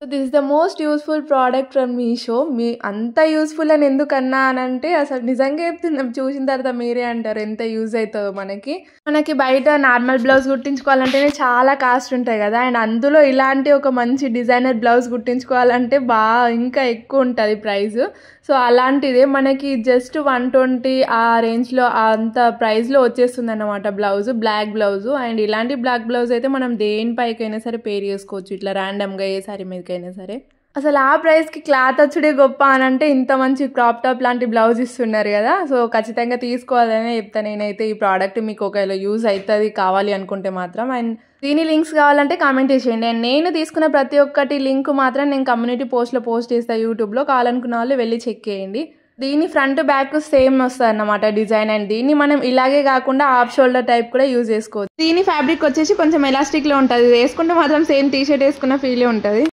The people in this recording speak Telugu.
So this is the most useful product from Meesho. అంత యూజ్‌ఫుల్ అని ఎందుకన్నా అనంటే అసలు నిజంగా చెప్తున్నా చూసిన తర్వాత మీరే అంటారు ఎంత యూజ్ అయితదో మనకి. మనకి బయట నార్మల్ బ్లౌజ్ కుట్టించుకోవాలంటేనే చాలా కాస్ట్ ఉంటాయి కదా! అండ్ అందులో ఇలాంటి ఒక మంచి డిజైనర్ బ్లౌజ్ కుట్టించుకోవాలంటే ఇంకా ఎక్కువ ఉంటది ప్రైస్. సో అలాంటిదే మనకి జస్ట్ 120 ఆ రేంజ్‌లో అంత ప్రైస్‌లో వచ్చేస్తుందన్నమాట బ్లౌజ్. Black blouse. అండ్ ఇలాంటి బ్లాక్ బ్లౌజ్ అయితే మనం దేనిపైకైనా సరే పేర్ చేసుకోవచ్చు. ఇట్లా ర్యాండమ్‌గా ఏ సారీ మీదకైనా సరే. అసలు ఆ ప్రైస్‌కి క్లాత్ వచ్చుడే గొప్ప అనంటే ఇంత మంచి క్రాప్ టాప్ లాంటి బ్లౌజ్ ఇస్తున్నారు కదా! సో ఖచ్చితంగా తీసుకోవాలనే చెప్తా నేనైతే ఈ ప్రోడక్ట్ మీకు ఒకవేళ యూజ్ అయితది కావాలి అనుకుంటే మాత్రం. అండ్ దీని లింక్స్ కావాలంటే కామెంట్ చేసేయండి. అండ్ నేను తీసుకున్న ప్రతి ఒక్కటి లింక్ మాత్రం నేను కమ్యూనిటీ పోస్ట్‌లో పోస్ట్ చేస్తా యూట్యూబ్‌లో. కావాలనుకున్న వాళ్ళు వెళ్ళి చెక్ చేయండి. దీని ఫ్రంట్ బ్యాక్ సేమ్ వస్తదన్నమాట డిజైన్. అండ్ దీన్ని మనం ఇలాగే కాకుండా హాఫ్ షోల్డర్ టైప్ కూడా యూజ్ చేసుకోవచ్చు. దీని ఫ్యాబ్రిక్ వచ్చేసి కొంచెం ఎలాస్టిక్‌లో ఉంటది. ఇది వేసుకుంటే మాత్రం సేమ్ టీ షర్ట్ వేసుకున్న ఫీలే ఉంటది.